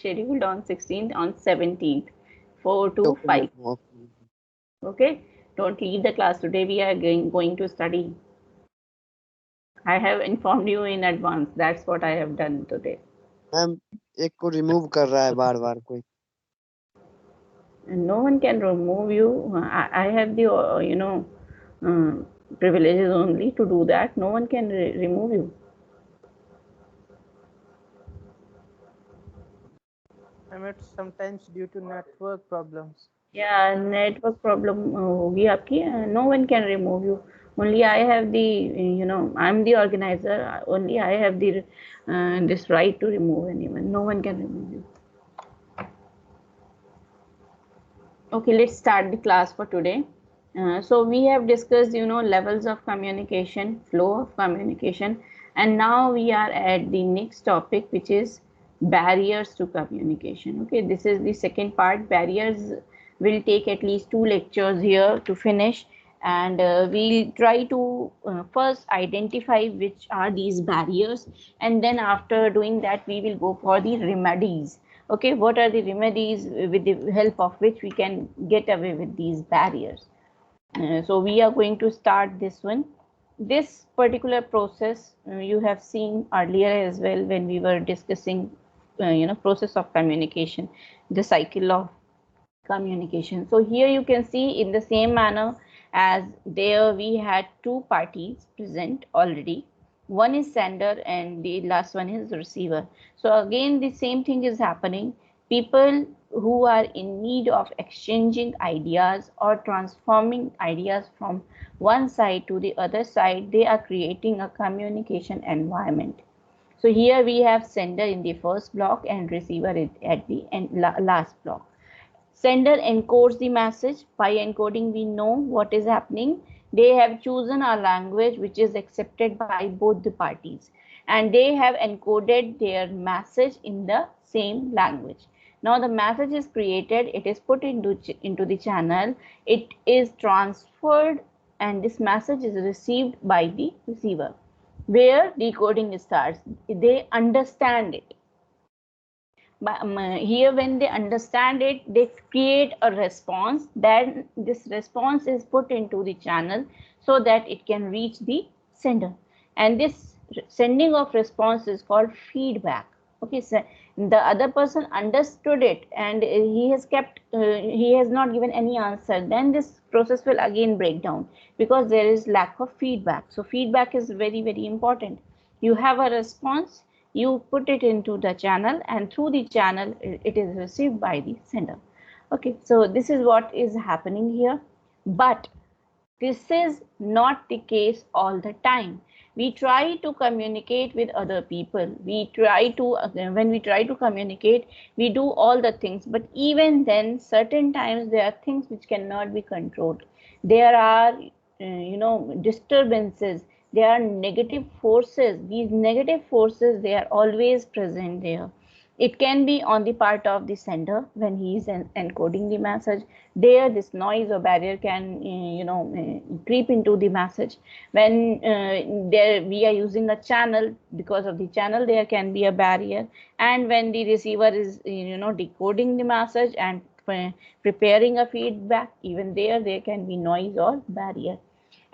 scheduled on 16th, on 17th, 4 to Okay, 5. ma'am. Okay. Okay, don't leave the class today. We are going to study. I have informed you in advance. That's what I have done today. Ma'am एक को remove कर रहा है बार बार कोई. And no one can remove you. I have the, uh, privileges only to do that. No one can remove you. And it's sometimes due to network problems. Yeah, network problem होगी आपकी. No one can remove you. Only I have the, I'm the organizer. Only I have the this right to remove anyone. No one can remove you. Okay, let's start the class for today. So we have discussed, levels of communication, flow of communication, and now we are at the next topic, which is barriers to communication. Okay, this is the second part. Barriers will take at least 2 lectures here to finish, and we'll try to first identify which are these barriers, and then after doing that, we will go for the remedies. Okay, what are the remedies with the help of which we can get away with these barriers? So we are going to start this one. This particular process you have seen earlier as well when we were discussing, process of communication, the cycle of communication. So here you can see in the same manner as there we had two parties present already. One is sender and the last one is receiver. So again the same thing is happening. People who are in need of exchanging ideas or transforming ideas from one side to the other side, they are creating a communication environment. So here we have sender in the first block and receiver at the last block. Sender encodes the message. By encoding, we know what is happening. They have chosen a language which is accepted by both the parties, and they have encoded their message in the same language. Now the message is created, it is put into the channel, it is transferred, and this message is received by the receiver, where decoding starts. They understand it. Here when they understand it, they create a response. Then this response is put into the channel so that it can reach the sender, and this sending of response is called feedback. Okay, so the other person understood it and he has not given any answer, then this process will again break down because there is lack of feedback. So feedback is very, very important. You have a response, you put it into the channel, and through the channel it is received by the sender. Okay, so this is what is happening here, but this is not the case all the time. We try to communicate with other people. When we try to communicate, we do all the things, but even then, certain times there are things which cannot be controlled. There are, disturbances. There are negative forces. These negative forces, they are always present there. It can be on the part of the sender when he is encoding the message. There, this noise or barrier can, creep into the message. When there we are using a channel, because of the channel, there can be a barrier. And when the receiver is, decoding the message and preparing a feedback, even there can be noise or barrier.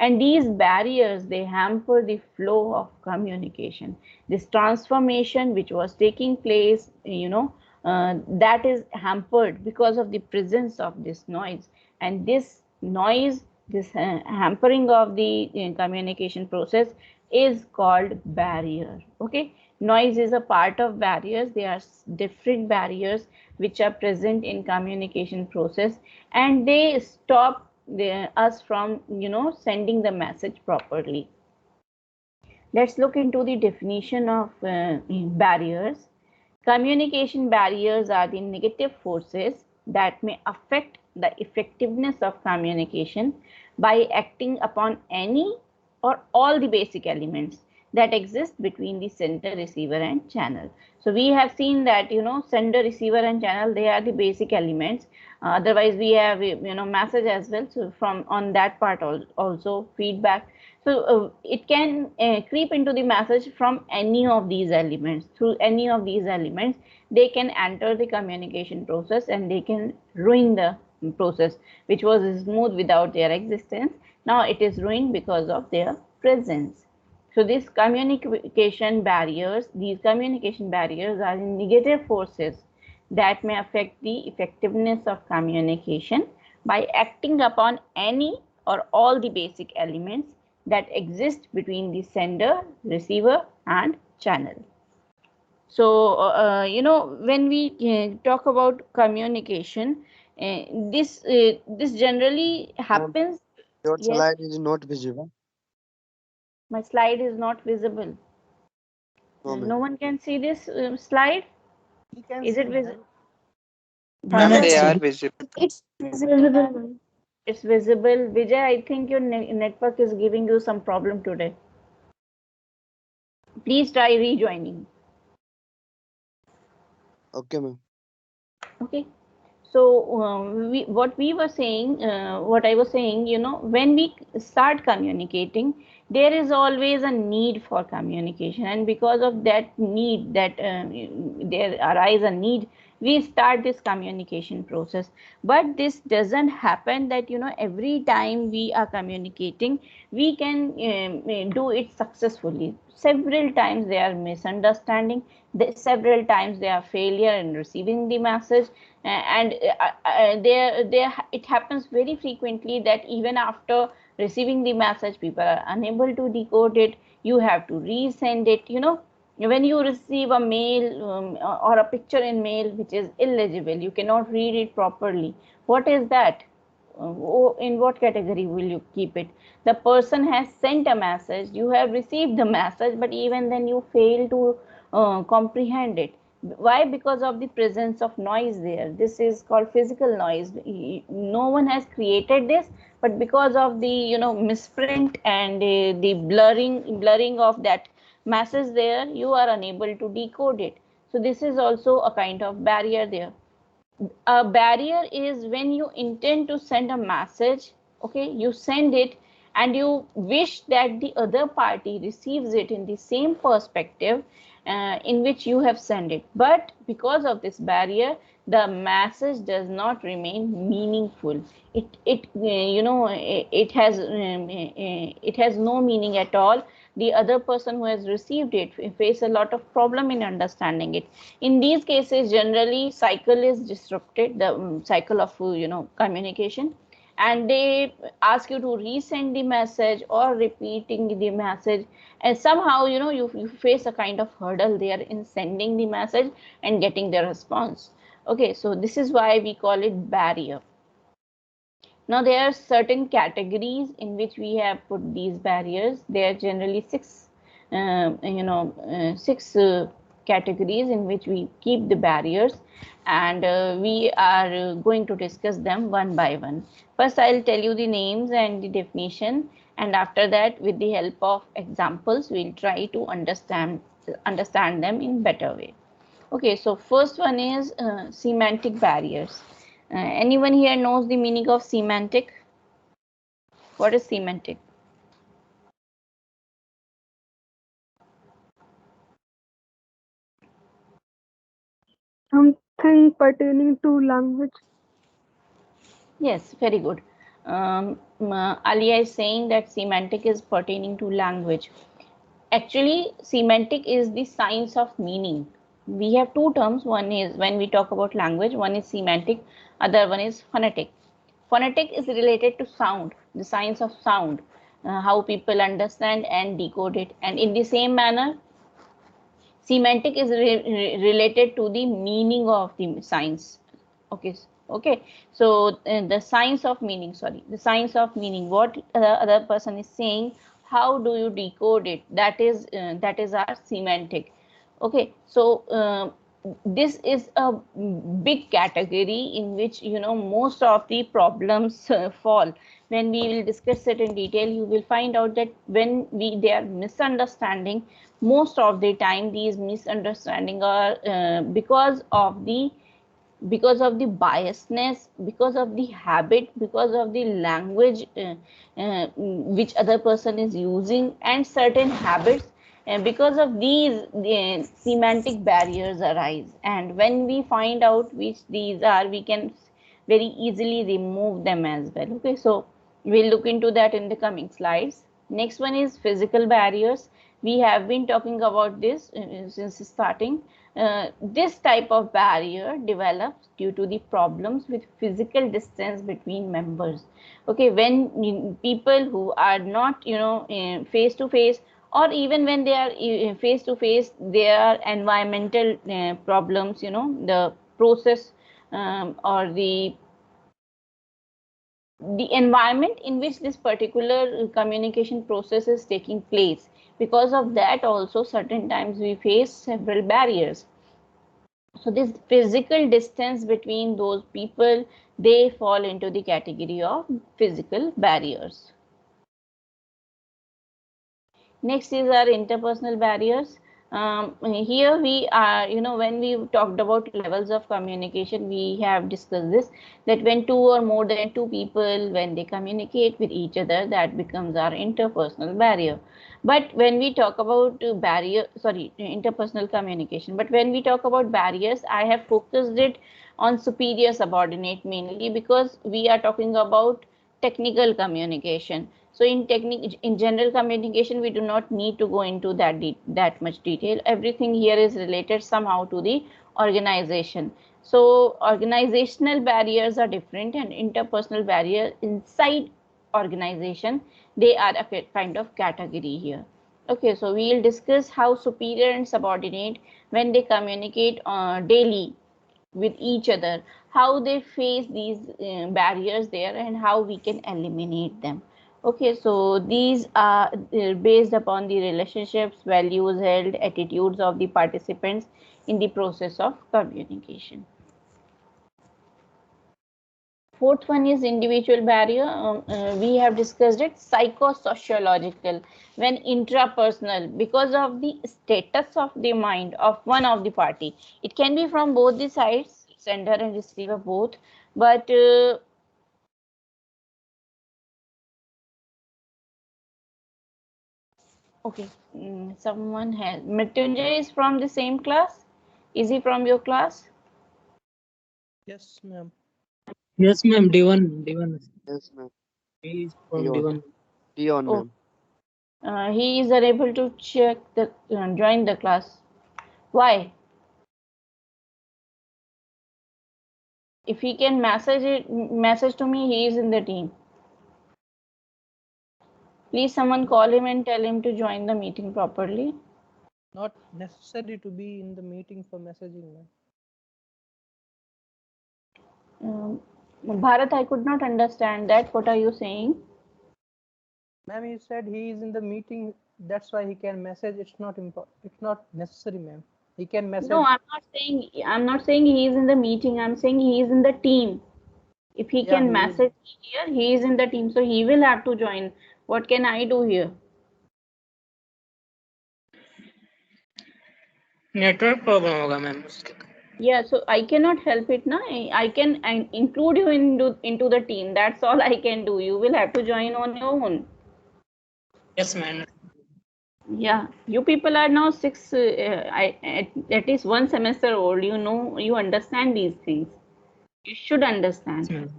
And these barriers, they hamper the flow of communication. This transformation which was taking place, that is hampered because of the presence of this noise. And this noise, this hampering of the communication process is called barrier. Okay, noise is a part of barriers. There are different barriers which are present in communication process, and they stop us from, sending the message properly. Let's look into the definition of barriers. Communication barriers are the negative forces that may affect the effectiveness of communication by acting upon any or all the basic elements that exist between the sender, receiver, and channel. So we have seen that, sender, receiver, and channel, they are the basic elements. Otherwise we have, message as well. So from on that part also feedback. So it can creep into the message from any of these elements. Through any of these elements, they can enter the communication process and they can ruin the process, which was smooth without their existence. Now it is ruined because of their presence. So these communication barriers are negative forces that may affect the effectiveness of communication by acting upon any or all the basic elements that exist between the sender, receiver, and channel. So, when we talk about communication, this generally happens. Your Yes, slide is not visible. my slide is not visible. No, No ma'am. one can see this slide. We can Is see, it visible? Ma'am, they are visible. It's visible. It's visible. Vijay, I think your network is giving you some problem today. Please try rejoining. Okay, ma'am. Okay. So what we were saying, what I was saying, when we start communicating, there is always a need for communication, and because of that need, that there arise a need, we start this communication process. But this doesn't happen that every time we are communicating, we can do it successfully. Several times there are misunderstanding. Several times there are failure in receiving the message, and there it happens very frequently that even after receiving the message, people are unable to decode it. You have to resend it. When you receive a mail or a picture in mail which is illegible, you cannot read it properly. What is that? In what category will you keep it? The person has sent a message, you have received the message, but even then you fail to comprehend it. Why? Because of the presence of noise there. This is called physical noise. No one has created this, but because of the misprint and the blurring of that message there, you are unable to decode it. So this is also a kind of barrier there. A barrier is when you intend to send a message, okay, you send it and you wish that the other party receives it in the same perspective in which you have sent it, but because of this barrier, the message does not remain meaningful. It has no meaning at all. The other person who has received it face a lot of problem in understanding it. In these cases, generally cycle is disrupted, the cycle of communication, and they ask you to resend the message or repeating the message, and somehow you face a kind of hurdle there in sending the message and getting the response. Okay, so this is why we call it barrier. Now there are certain categories in which we have put these barriers. There are generally six categories in which we keep the barriers, and we are going to discuss them one by one. First, I'll tell you the names and the definition, and after that, with the help of examples, we'll try to understand them in better way. Okay, so first one is semantic barriers. Anyone here knows the meaning of semantic? What is semantic? Something pertaining to language. Yes, very good. Alia is saying that semantic is pertaining to language. Actually, semantic is the science of meaning. We have two terms. One is, when we talk about language, one is semantic, other one is phonetic. Phonetic is related to sound, the science of sound, how people understand and decode it. And in the same manner, semantic is related to the meaning of the science. Okay, so the science of meaning, sorry, the science of meaning, what the other person is saying, how do you decode it, that is our semantic. Okay, so this is a big category in which most of the problems fall. When we will discuss it in detail, you will find out that when they are misunderstanding, most of the time these misunderstanding are because of the because of the biasness, because of the habit, because of the language which other person is using, and certain habits, because of these semantic barriers arise. And when we find out which these are, we can very easily remove them as well. Okay, so we'll look into that in the coming slides. Next one is physical barriers. We have been talking about this since starting. This type of barrier develops due to the problems with physical distance between members. Okay, when people who are not, face to face, or even when they are face to face, there are environmental problems, the process or the environment in which this particular communication process is taking place. Because of that also, certain times we face several barriers. So this physical distance between those people, they fall into the category of physical barriers. Next is our interpersonal barriers. Here we are, when we talked about levels of communication, we have discussed this, that when two or more than two people, when they communicate with each other, that becomes our interpersonal barrier. But when we talk about interpersonal communication, but when we talk about barriers, I have focused it on superior subordinate mainly, because we are talking about technical communication. So in general communication, we do not need to go into that much detail. Everything here is related somehow to the organization. So organizational barriers are different, and interpersonal barrier inside organization, they are a kind of category here. Okay, so we'll discuss how superior and subordinate, when they communicate daily with each other, how they face these barriers there, and how we can eliminate them. Okay, so these are based upon the relationships, values held, attitudes of the participants in the process of communication. Fourth one is individual barrier. We have discussed it. Psychosociological, when intrapersonal, because of the status of the mind of one of the party. It can be from both the sides, sender and receiver both, but okay, someone has. Mrityunjay is from the same class. Is he from your class? Yes, ma'am. Yes, ma'am. D1. Yes, ma'am. He is from Dion. D1. Dion, Oh, ma'am. he is unable to check the join the class. Why? If he can message to me, he is in the team. Please, someone call him and tell him to join the meeting properly. Not necessary to be in the meeting for messaging, ma'am. Bharat, I could not understand that. What are you saying? Ma'am, you said he is in the meeting. That's why he can message. It's not important. It's not necessary, ma'am. He can message. No, I'm not saying he is in the meeting. I'm saying he is in the team. If he Yeah, can he is. message here, he is in the team, so he will have to join. What can I do here? Network problem होगा ma'am उसके. Yeah, so I cannot help it now. I can include you into the team. That's all I can do. You will have to join on your own. Yes, ma'am. Yeah, you people are now at least one semester old. You understand these things. You should understand. Yes, ma'am.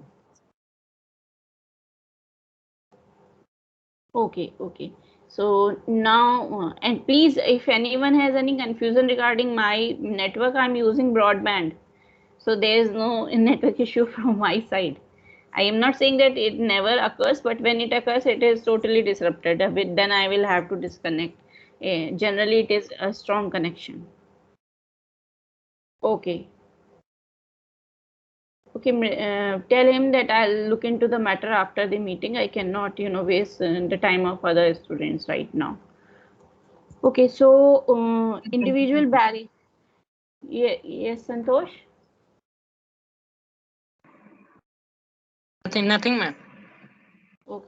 Okay. So now, and please, if anyone has any confusion regarding my network, I'm using broadband. So there is no network issue from my side. I am not saying that it never occurs, but when it occurs, it is totally disrupted. Then I will have to disconnect. Generally, it is a strong connection. Okay. Okay, tell him that I'll look into the matter after the meeting. I cannot, waste the time of other students right now. Okay, so individual barrier. Yeah, yes, Santosh. Nothing, ma'am. Okay.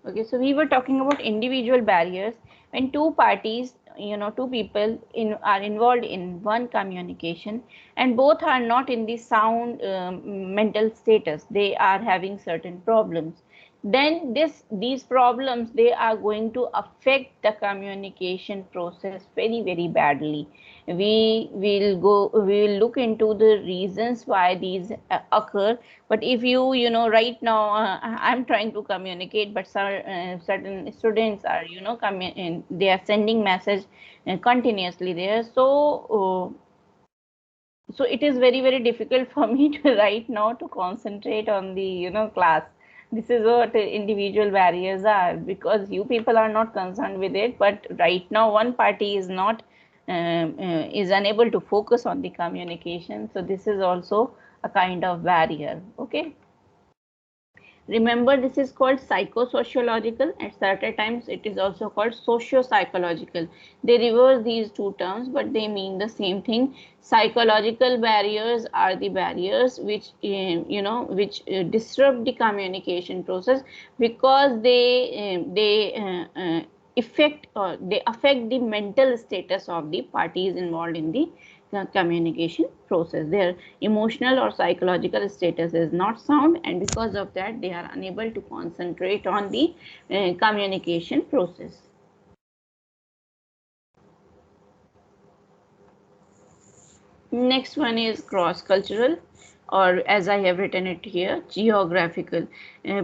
Okay, so we were talking about individual barriers when two parties two people are involved in one communication, and both are not in the sound mental status, they are having certain problems, then these problems, they are going to affect the communication process very, very badly. We will look into the reasons why these occur. But if you right now, I'm trying to communicate, but certain students are they are sending message continuously there, so it is very, very difficult for me to right now to concentrate on the class. This is what individual barriers are, because you people are not concerned with it, but right now one party is not is unable to focus on the communication, so this is also a kind of barrier. Okay, remember, this is called psychosociological. At certain times, it is also called socio-psychological. They reverse these two terms, but they mean the same thing. Psychological barriers are the barriers which disrupt the communication process, because they affect the mental status of the parties involved in the communication process. Their emotional or psychological status is not sound, and because of that they are unable to concentrate on the communication process. Next one is cross-cultural, or as I have written it here, geographical.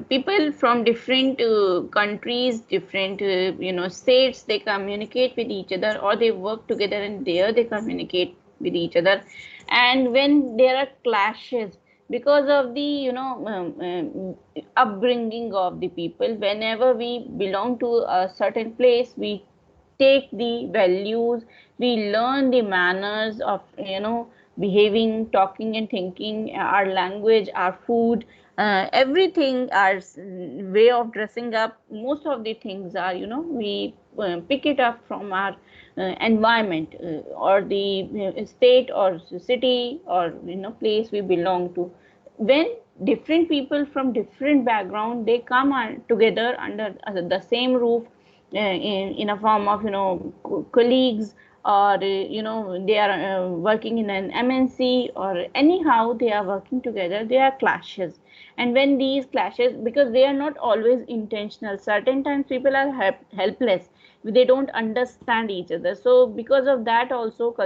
People from different countries, different states, they communicate with each other, or they work together, and there they communicate with each other. And when there are clashes because of the upbringing of the people, whenever we belong to a certain place, we take the values, we learn the manners of behaving, talking and thinking, our language, our food, everything, our way of dressing up, most of the things are we pick it up from our environment, or the state or city, or place we belong to. When different people from different background, they come together under the same roof, in a form of colleagues, or they are working in an MNC, or anyhow they are working together, there are clashes. And when these clashes, because they are not always intentional, certain times people are helpless, they don't understand each other, so because of that also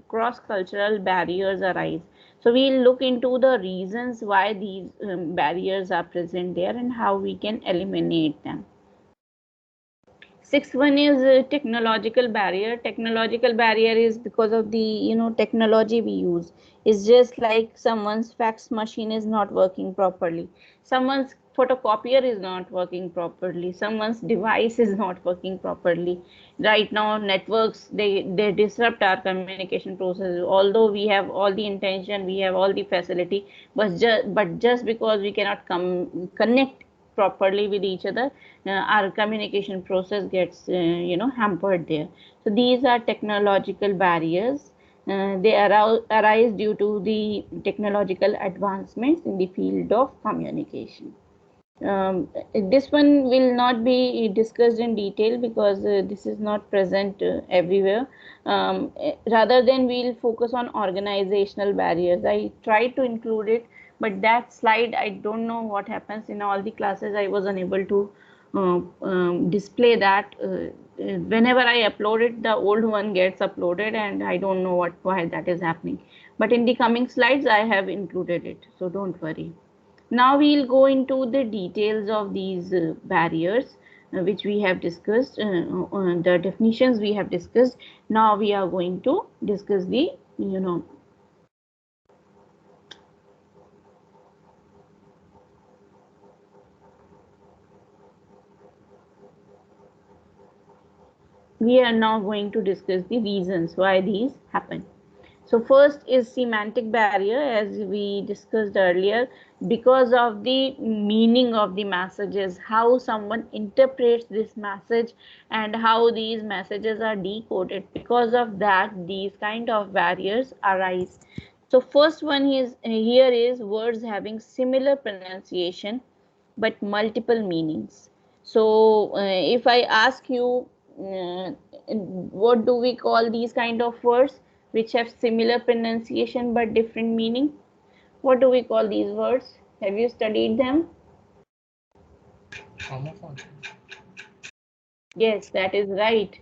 cross cultural barriers arise. So we'll look into the reasons why these barriers are present there, and how we can eliminate them. Sixth one is technological barrier. Technological barrier is because of the technology we use. It's just like someone's fax machine is not working properly, someone's photocopier is not working properly, someone's device is not working properly. Right now networks, they disrupt our communication process, although we have all the intention, we have all the facility, but just because we cannot connect properly with each other, our communication process gets hampered there. So these are technological barriers. They arise due to the technological advancements in the field of communication. This one will not be discussed in detail, because this is not present everywhere. Rather than we'll focus on organizational barriers. I tried to include it, but that slide, I don't know what happens in all the classes, I was unable to display that. Whenever I upload it, the old one gets uploaded, and I don't know why that is happening. But in the coming slides, I have included it, so don't worry. Now we'll go into the details of these barriers, which we have discussed, the definitions we have discussed. Now we are going to discuss the we are now going to discuss the reasons why these happen. So first is semantic barrier, as we discussed earlier, because of the meaning of the messages, how someone interprets this message and how these messages are decoded. Because of that, these kind of barriers arise. So first one is here is words having similar pronunciation but multiple meanings. So if I ask you, what do we call these kind of words which have similar pronunciation but different meaning? What do we call these words? Have you studied them? Homophone. Yes, that is right.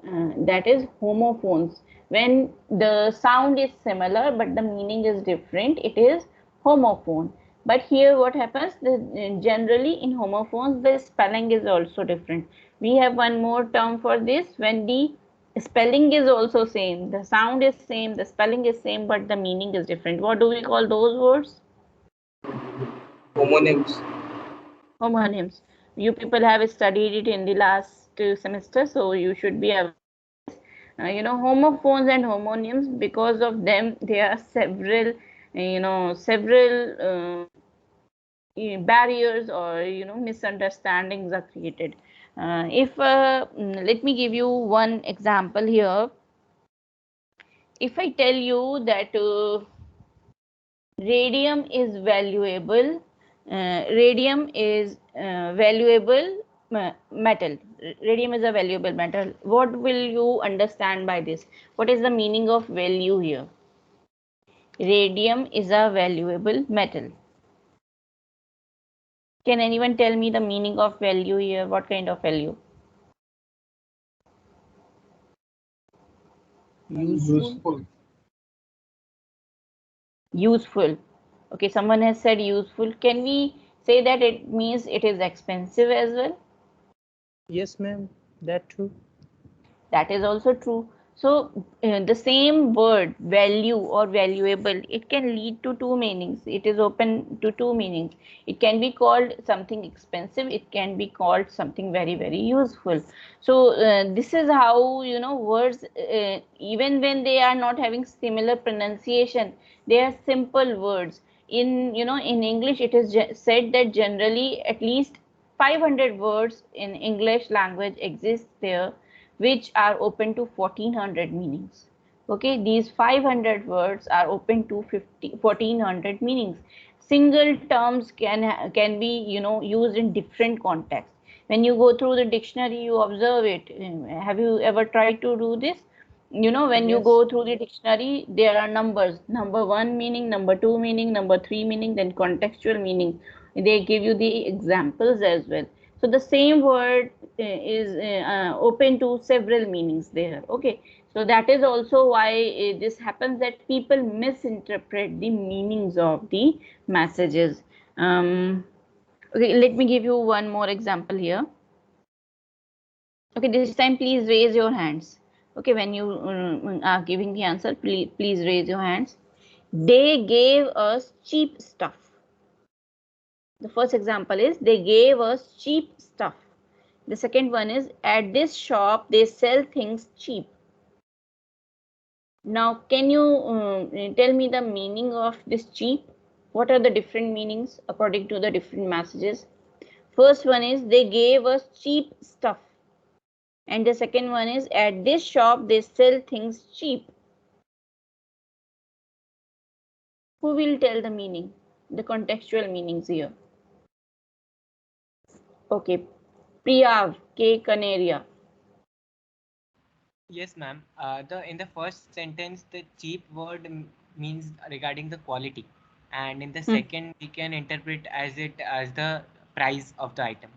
That is homophones. When the sound is similar but the meaning is different, it is homophone. But here what happens, generally in homophones, the spelling is also different. We have one more term for this, when the spelling is also same, the sound is same, the spelling is same, but the meaning is different. What do we call those words? Homonyms. Homonyms. You people have studied it in the last semester, so you should be aware. Homophones and homonyms, because of them there are several barriers or misunderstandings are created. If Let me give you one example here. If I tell you that radium is valuable, metal. Radium is a valuable metal. What will you understand by this? What is the meaning of value here? Radium is a valuable metal. Can anyone tell me the meaning of value here? What kind of value? Useful. Useful. Okay, someone has said useful. Can we say that it means it is expensive as well? Yes, ma'am. That too. That is also true. So the same word value or valuable, it can lead to two meanings. It is open to two meanings. It can be called something expensive. It can be called something very, very useful. So this is how words, even when they are not having similar pronunciation, they are simple words. In English, it is said that generally at least 500 words in English language exist there, which are open to 1400 meanings. Okay, these 500 words are open to 1400 meanings. Single terms can be used in different contexts. When you go through the dictionary, you observe it. Have you ever tried to do this? When you Yes. go through the dictionary, there are numbers: number 1 meaning, number 2 meaning, number 3 meaning, then contextual meaning. They give you the examples as well. So the same word is open to several meanings there. Okay, so that is also why this happens, that people misinterpret the meanings of the messages. Okay, let me give you one more example here. Okay, this time please raise your hands. Okay, when you are giving the answer, please raise your hands. They gave us cheap stuff. The first example is they gave us cheap stuff. The second one is at this shop they sell things cheap. Now, can you tell me the meaning of this cheap? What are the different meanings according to the different messages? First one is they gave us cheap stuff. And the second one is at this shop they sell things cheap. Who will tell the meaning, the contextual meanings here? Okay, Priyav K. Kanaria. Yes, ma'am. The in the first sentence, the cheap word means regarding the quality, and in the second, we can interpret as it as the price of the item.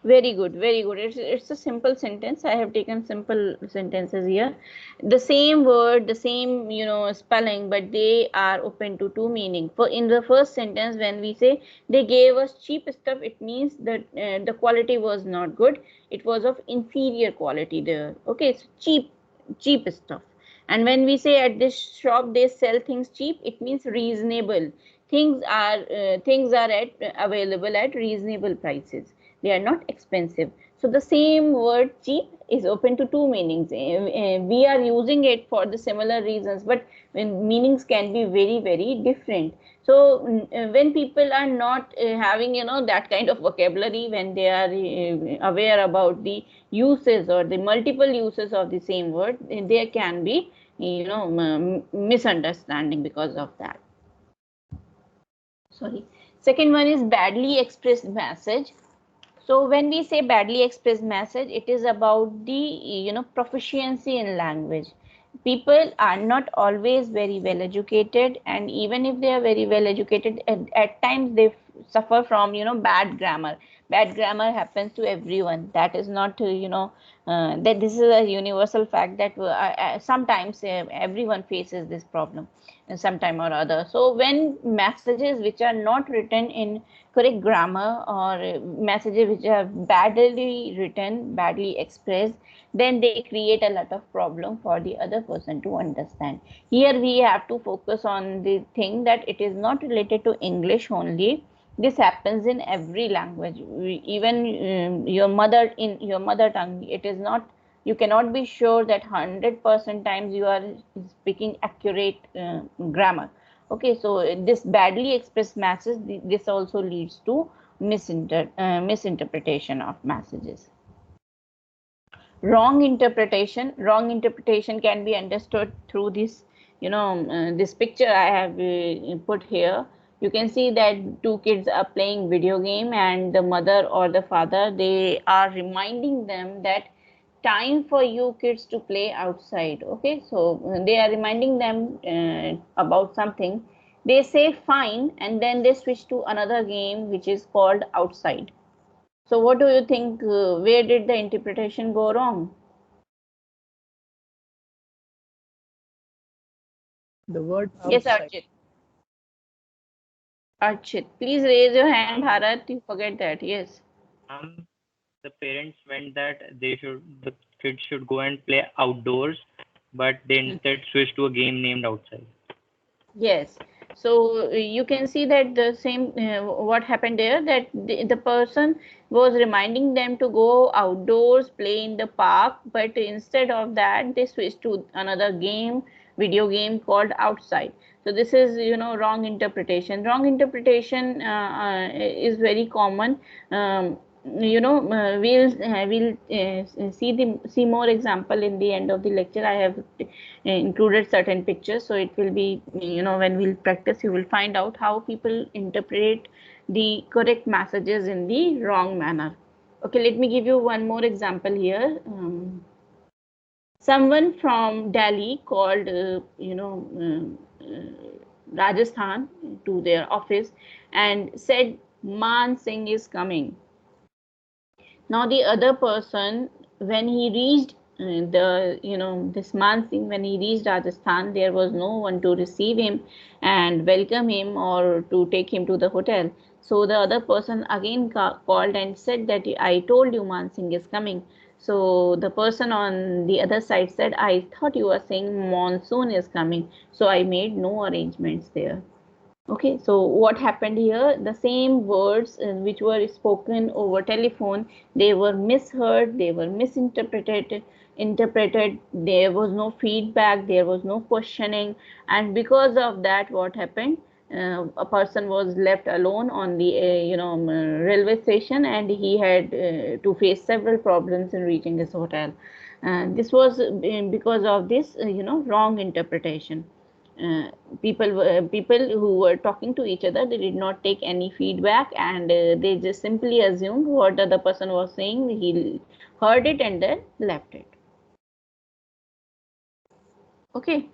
Very good, very good. It's a simple sentence. I have taken simple sentences here. The same word, the same spelling, but they are open to two meaning. For in the first sentence, when we say they gave us cheap stuff, it means that the quality was not good. It was of inferior quality there. Okay, so cheap stuff. And when we say at this shop they sell things cheap, it means reasonable. Things are available at reasonable prices. They are not expensive. So the same word cheap is open to two meanings. We are using it for the similar reasons, but meanings can be very, very different. So when people are not having that kind of vocabulary, when they are aware about the uses or the multiple uses of the same word, there can be misunderstanding because of that. Sorry. Second one is badly expressed message. So when we say badly expressed message, it is about the proficiency in language. People are not always very well educated, and even if they are very well educated, at times they suffer from bad grammar. Bad grammar happens to everyone. That is not that this is a universal fact that sometimes everyone faces this problem sometime or other. So when messages which are not written in correct grammar, or messages which are badly written, badly expressed, then they create a lot of problem for the other person to understand. Here we have to focus on the thing that it is not related to English only. This happens in every language. Even in your mother tongue, it is not, you cannot be sure that 100% times you are speaking accurate grammar. Okay, so this badly expressed message, this also leads to misinterpretation of messages. Wrong interpretation can be understood through this, this picture I have put here. You can see that two kids are playing video game, and the mother or the father, they are reminding them that time for you kids to play outside. Okay, so they are reminding them about something. They say fine, and then they switch to another game which is called outside. So what do you think, where did the interpretation go wrong? The word Yes, outside. Archit. Archit, please raise your hand, Bharat. You forget that. Yes. The parents meant that the kids should go and play outdoors, but they instead switched to a game named outside. Yes. So you can see that the same, what happened there, that the person was reminding them to go outdoors, play in the park, but instead of that, they switched to another game, video game called outside. So this is, wrong interpretation. Wrong interpretation is very common. We'll see more example in the end of the lecture. I have included certain pictures, so it will be, when we'll practice, you will find out how people interpret the correct messages in the wrong manner. Okay, let me give you one more example here. Someone from Delhi called Rajasthan to their office and said Man Singh is coming. Now the other person, when he reached this Man Singh, when he reached Rajasthan, there was no one to receive him and welcome him or to take him to the hotel. So the other person again called and said that I told you Man Singh is coming. So the person on the other side said, I thought you were saying monsoon is coming. So I made no arrangements there. Okay, so what happened here? The same words which were spoken over telephone, they were misheard, they were interpreted. There was no feedback, there was no questioning, and because of that, what happened? A person was left alone on the railway station, and he had to face several problems in reaching his hotel. This was because of this wrong interpretation. People who were talking to each other, they did not take any feedback, and they just simply assumed what the other person was saying. He heard it and then left it. Okay,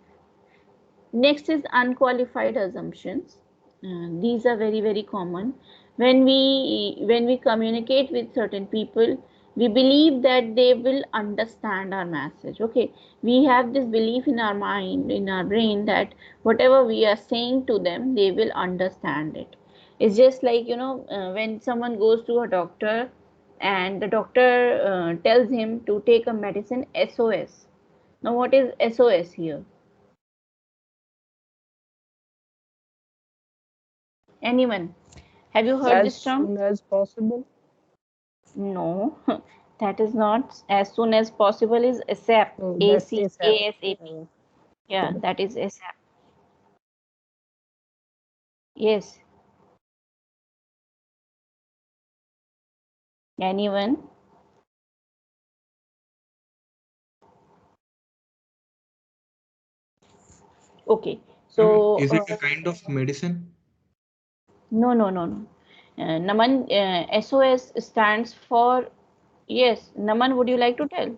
next is unqualified assumptions. These are very common. When we communicate with certain people, we believe that they will understand our message. Okay, we have this belief in our mind, in our brain, that whatever we are saying to them, they will understand it. It's just like when someone goes to a doctor and the doctor tells him to take a medicine SOS. Now what is SOS here? Anyone? Have you heard As this term? soon as possible. No, that is not. As soon as possible is ASAP. Oh, that's ASAP. ASAP. Yeah, that is ASAP. Yes. Anyone? Okay. So Is it a kind of medicine? no. Naman, SOS stands for, yes, Naman, would you like to tell?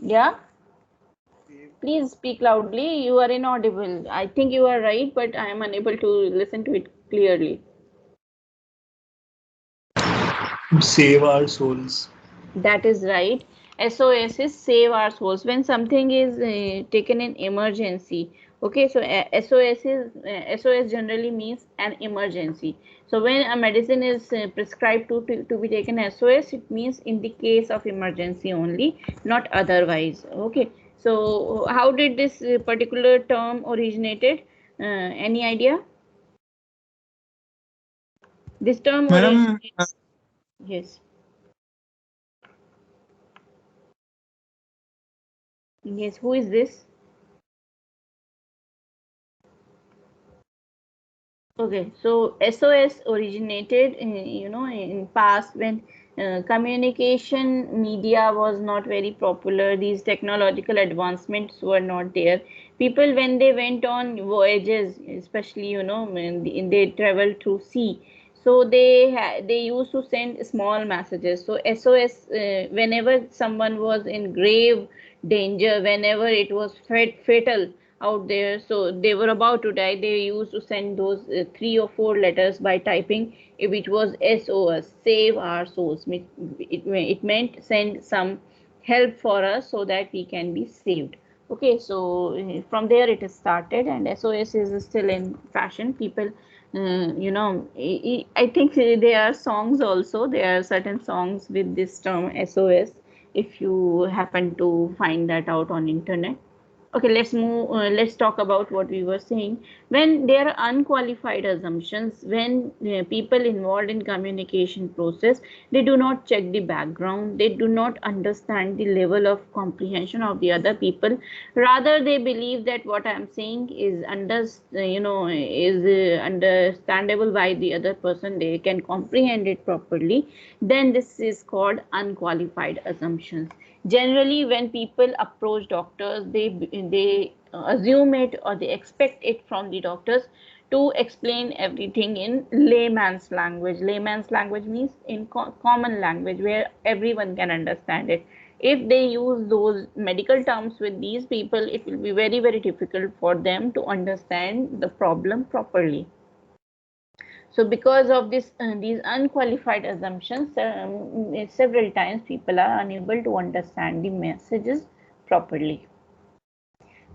Yeah, please speak loudly. You are inaudible. I think you are right, but I am unable to listen to it clearly. Save our souls. That is right. SOS is save our souls. When something is taken in emergency, okay, so SOS generally means an emergency. So when a medicine is prescribed to be taken SOS, it means in the case of emergency only, not otherwise. Okay, so how did this particular term originated? Any idea? This term Madam, originated, yes. Yes, who is this? Okay, so SOS originated, in past when communication media was not very popular. These technological advancements were not there. People, when they went on voyages, especially, when they traveled through sea, so they used to send small messages. So SOS, whenever someone was in grave danger, whenever it was fatal out there, so they were about to die, they used to send those 3 or 4 letters by typing, if it was SOS, save our souls. It meant send some help for us so that we can be saved. Okay, so from there it is started, and SOS is still in fashion. People, I think there are songs also, there are certain songs with this term SOS, if you happen to find that out on internet. Okay, let's move. Let's talk about what we were saying. When there are unqualified assumptions, when people involved in communication process, they do not check the background, they do not understand the level of comprehension of the other people. Rather, they believe that what I am saying is understandable by the other person. They can comprehend it properly. Then this is called unqualified assumptions. Generally, when people approach doctors, they assume it, or they expect it from the doctors to explain everything in layman's language. Layman's language means in common language where everyone can understand it. If they use those medical terms with these people, it will be very, very difficult for them to understand the problem properly. So because of these unqualified assumptions, several times people are unable to understand the messages properly.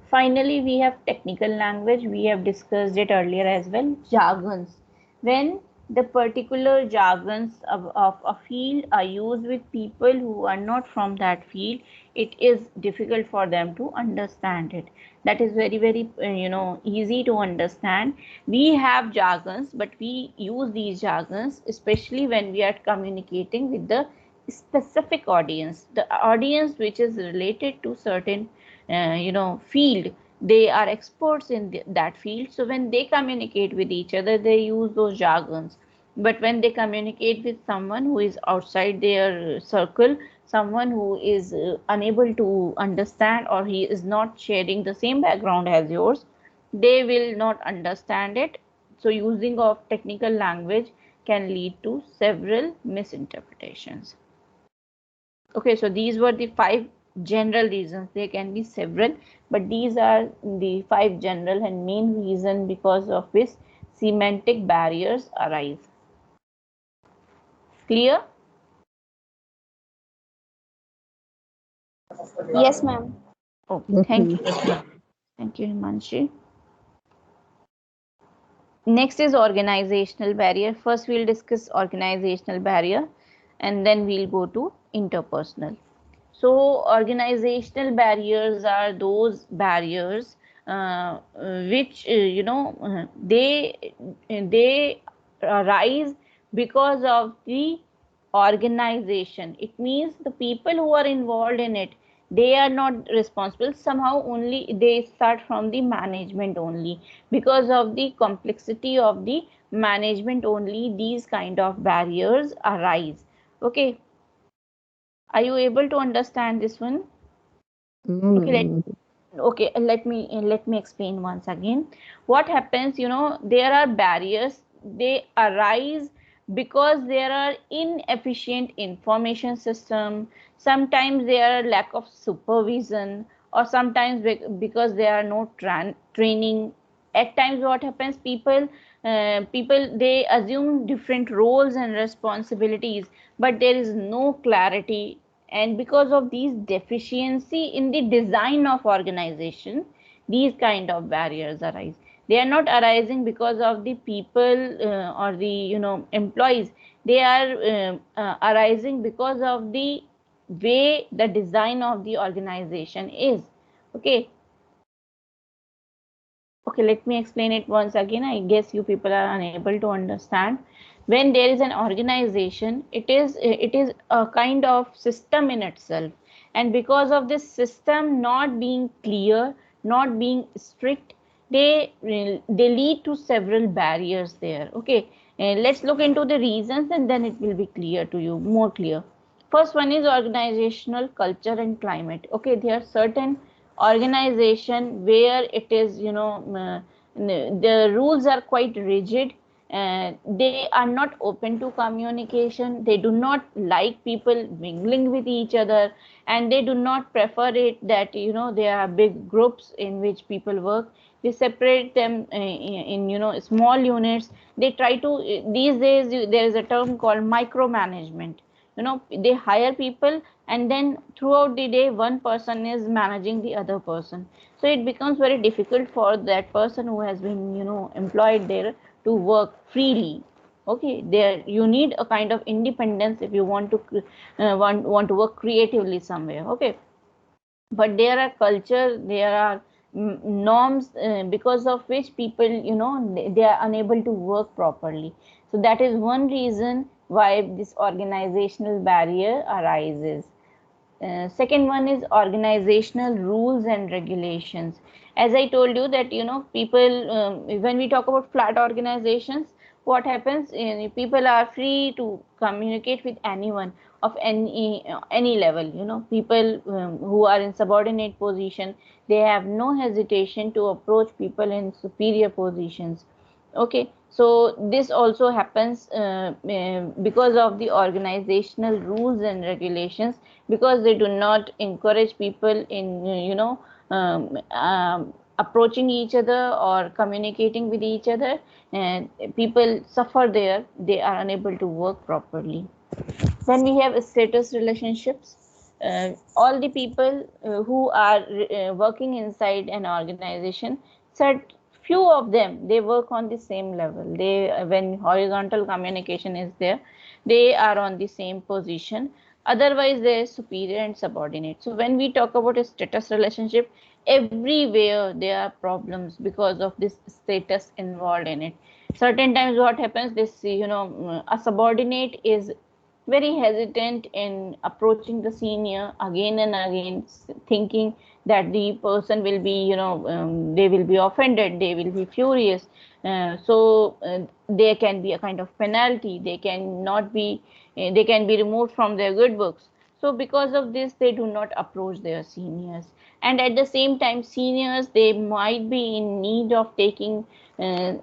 Finally, we have technical language. We have discussed it earlier as well. Jargons. When the particular jargons of a field are used with people who are not from that field, it is difficult for them to understand it. That is very, very, easy to understand. We have jargons, but we use these jargons, especially when we are communicating with the specific audience, the audience which is related to certain field. They are experts in that field, so when they communicate with each other, they use those jargons. But when they communicate with someone who is outside their circle, someone who is unable to understand, or he is not sharing the same background as yours, they will not understand it. So using of technical language can lead to several misinterpretations. Okay, so these were the 5 general reasons. There can be several, but these are the 5 general and main reason because of which semantic barriers arise. Clear? Yes, ma'am. Okay, thank you. Thank you, Himanshi. Next is organizational barrier. First, we'll discuss organizational barrier, and then we'll go to interpersonal. So organizational barriers are those barriers which they arise because of the organization. It means the people who are involved in it, they are not responsible. Somehow only they start from the management only. Because of the complexity of the management only, these kind of barriers arise. Okay, are you able to understand this one? Okay, Okay, let me explain once again. What happens, there are barriers. They arise because there are inefficient information system. Sometimes there are lack of supervision, or sometimes because there are no training. At times what happens, people they assume different roles and responsibilities, but there is no clarity. And because of these deficiency in the design of organization, these kind of barriers arise. They are not arising because of the people or the employees. They are arising because of the way the design of the organization is. Okay. Okay, let me explain it once again. I guess you people are unable to understand. When there is an organization, it is a kind of system in itself, and because of this system not being clear, not being strict, they lead to several barriers there. Okay, let's look into the reasons, and then it will be clear to you, more clear. First one is organizational culture and climate. Okay, there are certain organization where it is, the rules are quite rigid, and they are not open to communication. They do not like people mingling with each other, and they do not prefer it that there are big groups in which people work. They separate them in small units. They try to, these days there is a term called micromanagement. They hire people, and then throughout the day one person is managing the other person. So it becomes very difficult for that person who has been employed there to work freely. Okay, there you need a kind of independence if you want to want to work creatively somewhere. Okay, but there are culture, there are norms, because of which people, they are unable to work properly. So that is one reason why this organizational barrier arises. Second one is organizational rules and regulations. As I told you that people, when we talk about flat organizations, what happens, people are free to communicate with anyone of any level. People who are in subordinate position, they have no hesitation to approach people in superior positions. Okay, so this also happens because of the organizational rules and regulations, because they do not encourage people in approaching each other or communicating with each other, and people suffer there. They are unable to work properly. Then we have status relationships. All the people who are working inside an organization, said few of them, they work on the same level. They, when horizontal communication is there, they are on the same position. Otherwise they are superior and subordinate. So when we talk about a status relationship, everywhere there are problems because of this status involved in it. Certain times what happens, this a subordinate is very hesitant in approaching the senior again and again, thinking that the person will be, they will be offended, they will be furious. So there can be a kind of penalty. They cannot be, they can be removed from their good books. So because of this, they do not approach their seniors. And at the same time, seniors, they might be in need of taking uh,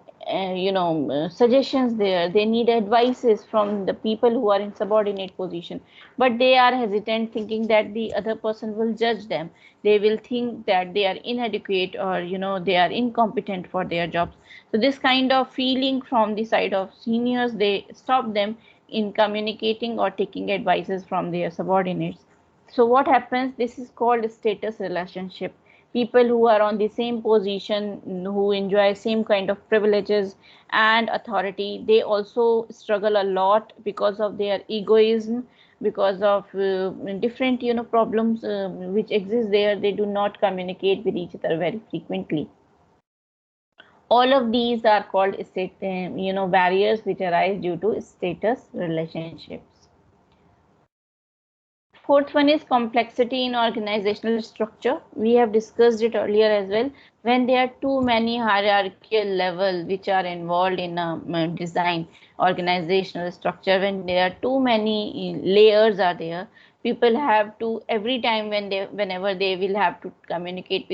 suggestions there. They need advices from the people who are in subordinate position, but they are hesitant, thinking that the other person will judge them. They will think that they are inadequate, or they are incompetent for their jobs. So this kind of feeling from the side of seniors, they stop them in communicating or taking advices from their subordinates. So what happens, this is called status relationship. People who are on the same position, who enjoy same kind of privileges and authority, they also struggle a lot because of their egoism, because of different problems which exist there. They do not communicate with each other very frequently. All of these are called barriers which arise due to status relationships. Fourth one is complexity in organizational structure. We have discussed it earlier as well. When there are too many hierarchical levels which are involved in a design organizational structure, when there are too many layers are there, People have to, every time whenever they will have to communicate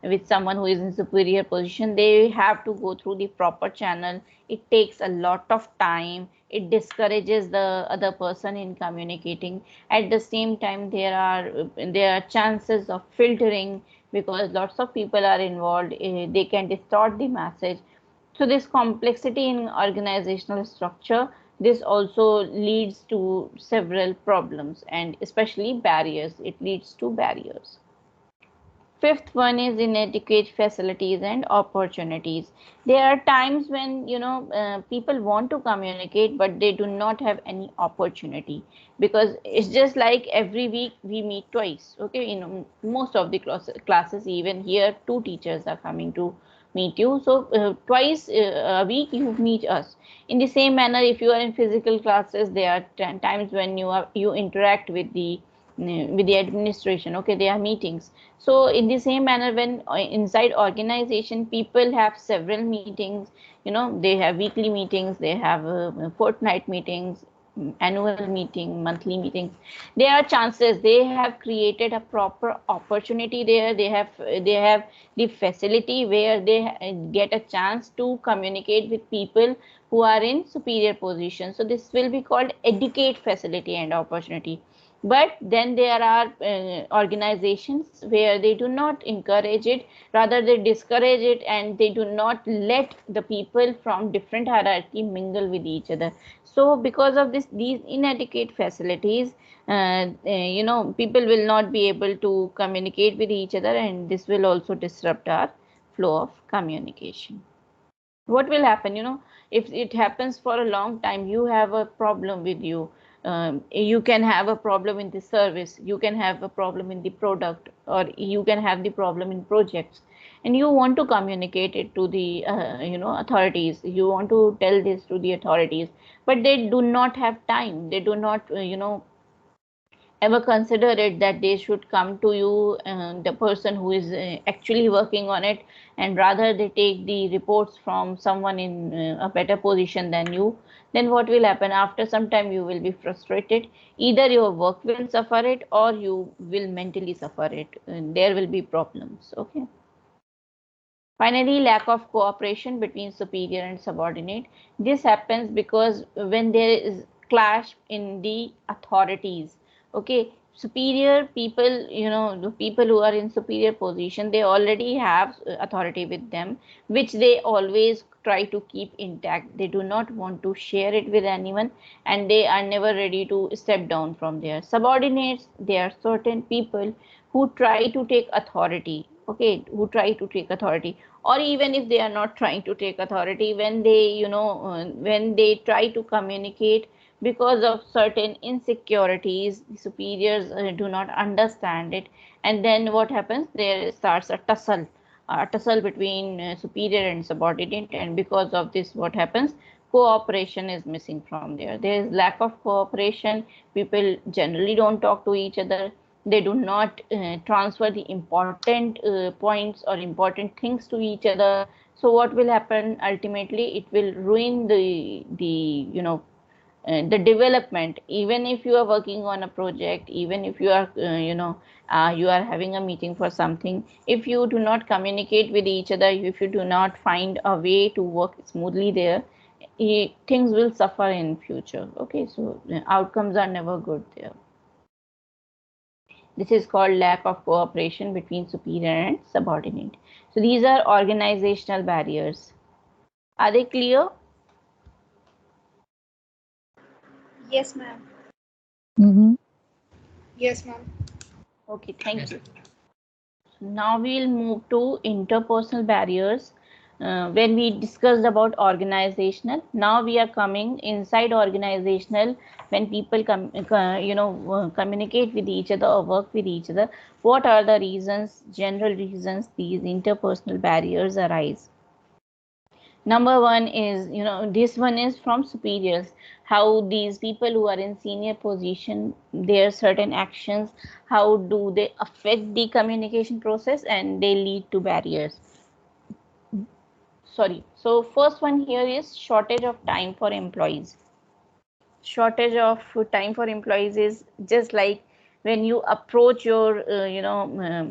with someone who is in superior position, they have to go through the proper channel. It takes a lot of time. It discourages the other person in communicating. At the same time, there are chances of filtering, because lots of people are involved. They can distort the message. So this complexity in organizational structure, this also leads to several problems, and especially barriers. It leads to barriers. Fifth one is inadequate facilities and opportunities. There are times when people want to communicate, but they do not have any opportunity, because it's just like every week we meet twice. Okay, most of the classes, even here, two teachers are coming to meet you. So twice a week you meet us. In the same manner, if you are in physical classes, there are times when you interact with the administration. Okay, there are meetings. So in the same manner, when inside organization, people have several meetings. They have weekly meetings, they have fortnight meetings, annual meeting, monthly meetings. There are chances, they have created a proper opportunity there. They have the facility where they get a chance to communicate with people who are in superior position. So this will be called educate facility and opportunity. But then there are organizations where they do not encourage it, rather they discourage it, and they do not let the people from different hierarchy mingle with each other. So because of these inadequate facilities, people will not be able to communicate with each other, and this will also disrupt our flow of communication. What will happen, if it happens for a long time, you have a problem with you. You can have a problem in the service, you can have a problem in the product, or you can have the problem in projects, and you want to communicate it to the authorities. You want to tell this to the authorities, but they do not have time. They do not ever consider it that they should come to you, the person who is actually working on it, and rather they take the reports from someone in a better position than you. Then what will happen? After some time you will be frustrated. Either your work will suffer it, or you will mentally suffer it, and there will be problems. Okay. Finally, lack of cooperation between superior and subordinate. This happens because when there is clash in the authorities. Okay, superior people, the people who are in superior position, they already have authority with them, which they always try to keep intact. They do not want to share it with anyone, and they are never ready to step down from their subordinates. There are certain people who try to take authority. Okay, who try to take authority, or even if they are not trying to take authority, when they try to communicate, because of certain insecurities, the superiors do not understand it, and then what happens? There starts a tussle between superior and subordinate, and because of this, what happens? Cooperation is missing from there. There is lack of cooperation. People generally don't talk to each other. They do not transfer the important points or important things to each other. So what will happen? Ultimately, it will ruin the development. Even if you are working on a project, even if you are you are having a meeting for something, if you do not communicate with each other, if you do not find a way to work smoothly there, things will suffer in future. Okay, so outcomes are never good there. This is called lack of cooperation between superior and subordinate. So these are organizational barriers. Are they clear? Yes, ma'am. Yes, ma'am. Okay, thank you. Now we will move to interpersonal barriers. When we discussed about organizational, now we are coming inside organizational. When people communicate with each other or work with each other, what are the reasons, general reasons these interpersonal barriers arise? Number one is, this one is from superiors. How these people who are in senior position, their certain actions, how do they affect the communication process, and they lead to barriers. Sorry. So first one here is shortage of time for employees. Shortage of time for employees is just like when you approach your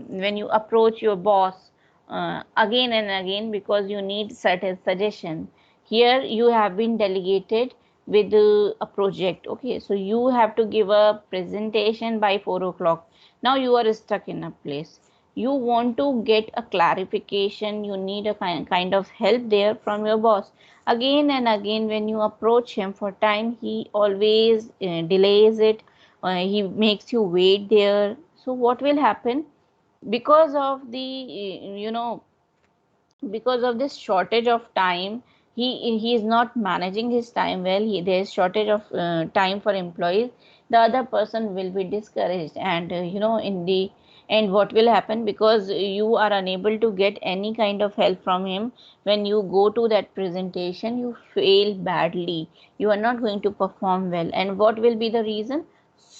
when you approach your boss again and again because you need certain suggestion. Here you have been delegated with a project. Okay, so you have to give a presentation by 4 o'clock. Now you are stuck in a place. You want to get a clarification, you need a kind of help there from your boss. Again and again when you approach him for time, he always delays it. He makes you wait there. So what will happen? Because of the because of this shortage of time, he is not managing his time well. There is shortage of time for employees. The other person will be discouraged, and in the end what will happen, because you are unable to get any kind of help from him, when you go to that presentation you fail badly, you are not going to perform well. And what will be the reason?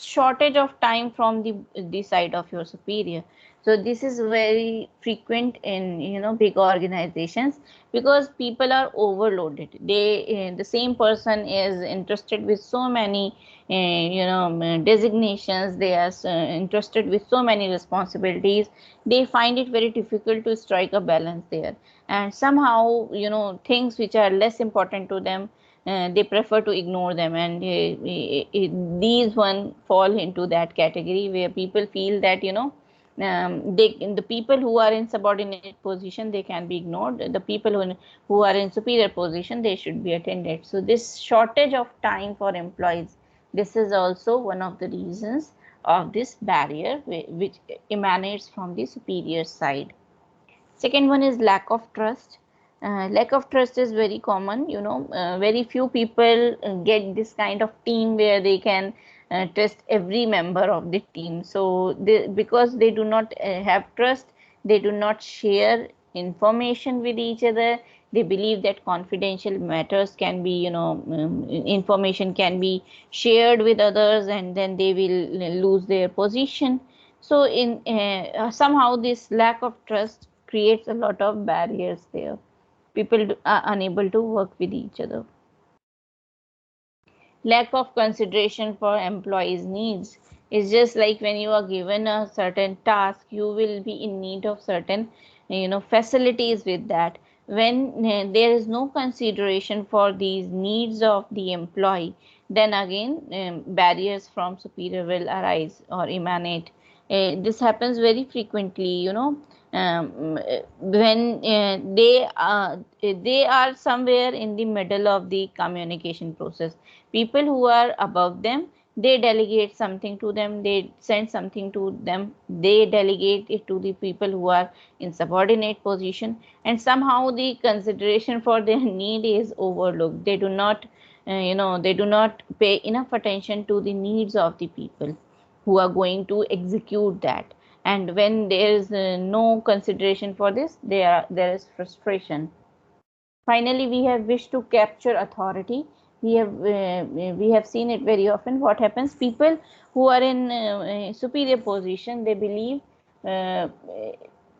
Shortage of time from the side of your superior. So this is very frequent in big organizations, because people are overloaded. The same person is interested with so many designations. They are interested with so many responsibilities. They find it very difficult to strike a balance there, and somehow things which are less important to them, they prefer to ignore them. And these one fall into that category where people feel that the people who are in subordinate position, they can be ignored. The people who are in superior position, they should be attended. So this shortage of time for employees, this is also one of the reasons of this barrier which emanates from the superior side. Second one is lack of trust. Lack of trust is very common. Very few people get this kind of team where they can trust every member of the team. So because they do not have trust, they do not share information with each other. They believe that confidential matters can be, information can be shared with others, and then they will lose their position. So in somehow this lack of trust creates a lot of barriers there. People are unable to work with each other. Lack of consideration for employees' needs is just like when you are given a certain task, you will be in need of certain facilities with that. When there is no consideration for these needs of the employee, then again barriers from superior will arise or emanate. This happens very frequently, when they are somewhere in the middle of the communication process. People who are above them, they delegate something to them, they send something to them, they delegate it to the people who are in subordinate position, and somehow the consideration for their need is overlooked. They do not they do not pay enough attention to the needs of the people who are going to execute that. And when there is no consideration for this, there is frustration. Finally, we have wished to capture authority. We have seen it very often. What happens? People who are in superior position, they believe uh,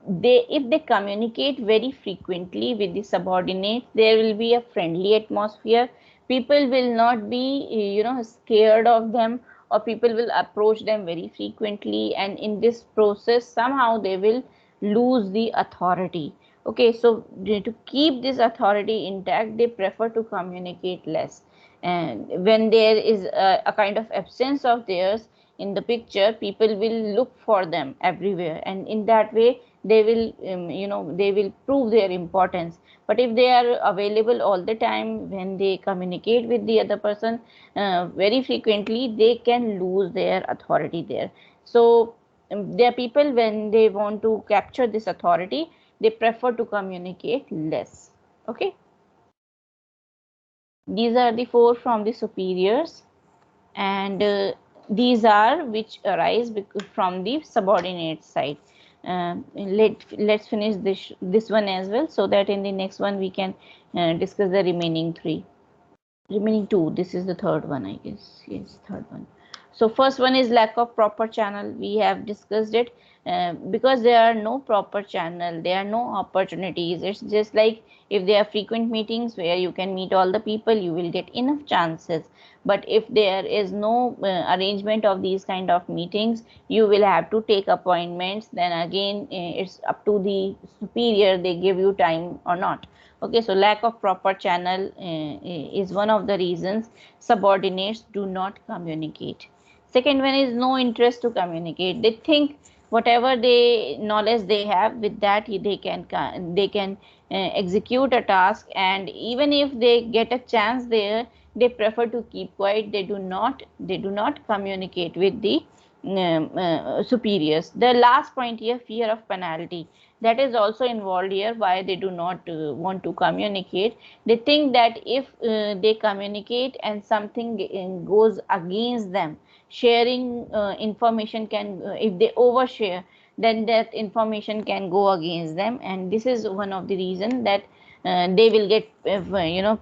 if they communicate very frequently with the subordinates, there will be a friendly atmosphere. People will not be scared of them, or people will approach them very frequently, and in this process somehow they will lose the authority. Okay, so to keep this authority intact, they prefer to communicate less. And when there is a kind of absence of theirs in the picture, people will look for them everywhere, and in that way they will they will prove their importance. But if they are available all the time, when they communicate with the other person very frequently, they can lose their authority there. So there are people, when they want to capture this authority, they prefer to communicate less. Okay, these are the four from the superiors, and these are which arise from the subordinate side. Let's finish this one as well, so that in the next one we can discuss the remaining two. This is the third one, I guess. Yes, third one. So first one is lack of proper channel. We have discussed it. because there are no proper channel, there are no opportunities. It's just like if there are frequent meetings where you can meet all the people, you will get enough chances. But if there is no arrangement of these kind of meetings, you will have to take appointments. Then again, it's up to the superior, they give you time or not. Okay, so lack of proper channel is one of the reasons subordinates do not communicate. Second one is no interest to communicate. They think whatever they knowledge they have, with that they can execute a task, and even if they get a chance there, they prefer to keep quiet. They do not communicate with the superiors. The last point here, fear of penalty, that is also involved here. Why they do not want to communicate? They think that if they communicate and something goes against them, sharing information can, if they overshare, then that information can go against them, and this is one of the reason that they will get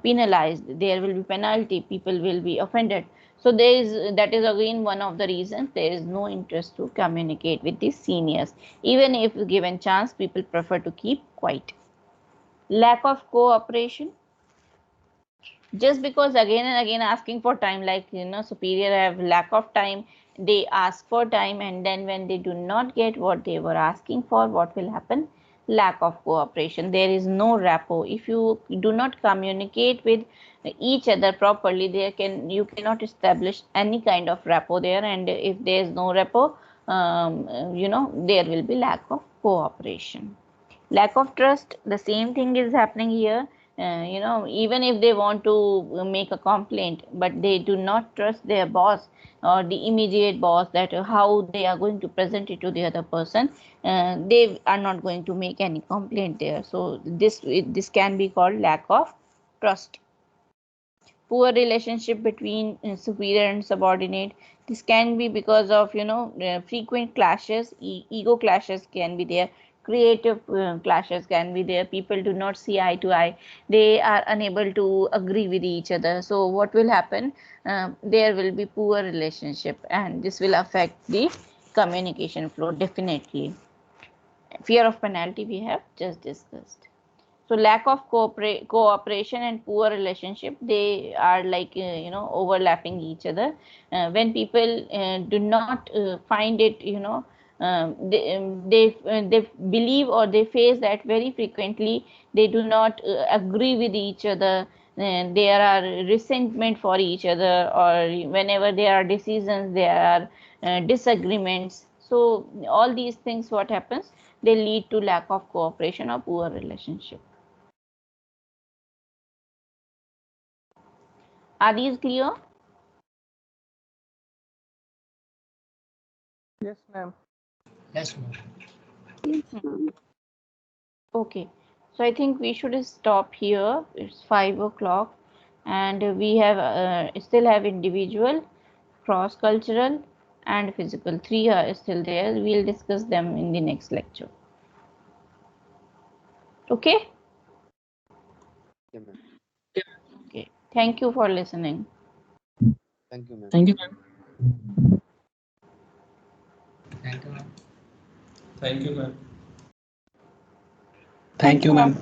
penalized. There will be penalty, people will be offended. So that is again one of the reasons there is no interest to communicate with the seniors. Even if given chance, people prefer to keep quiet. Lack of cooperation, just because again and again asking for time, like superior have lack of time, they ask for time, and then when they do not get what they were asking for, what will happen? Lack of cooperation. There is no rapport. If you do not communicate with each other properly, you cannot establish any kind of rapport there, and if there is no rapport, there will be lack of cooperation. Lack of trust, the same thing is happening here. Even if they want to make a complaint, but they do not trust their boss or the immediate boss, that how they are going to present it to the other person, they are not going to make any complaint there. So this can be called lack of trust. Poor relationship between superior and subordinate, this can be because of frequent clashes, ego clashes can be there, creative clashes can be there. People do not see eye to eye, they are unable to agree with each other. So what will happen? There will be poor relationship, and this will affect the communication flow definitely. Fear of penalty we have just discussed. So lack of cooperation and poor relationship, they are like overlapping each other. When people do not find it, they believe, or they face that very frequently, they do not agree with each other, there are resentment for each other, or whenever there are decisions, there are disagreements. So all these things, what happens? They lead to lack of cooperation or poor relationship. Are these clear? Yes, ma'am. Yes, ma'am. Yes, ma'am. Okay, so I think we should stop here. It's 5 o'clock, and we have still have individual, cross-cultural, and physical. 3 are still there. We'll discuss them in the next lecture. Okay? Yeah, ma'am. Okay. Thank you for listening. Thank you, ma'am. Thank you, ma'am. Thank you, ma'am. Thank you, ma'am. Thank you, ma'am.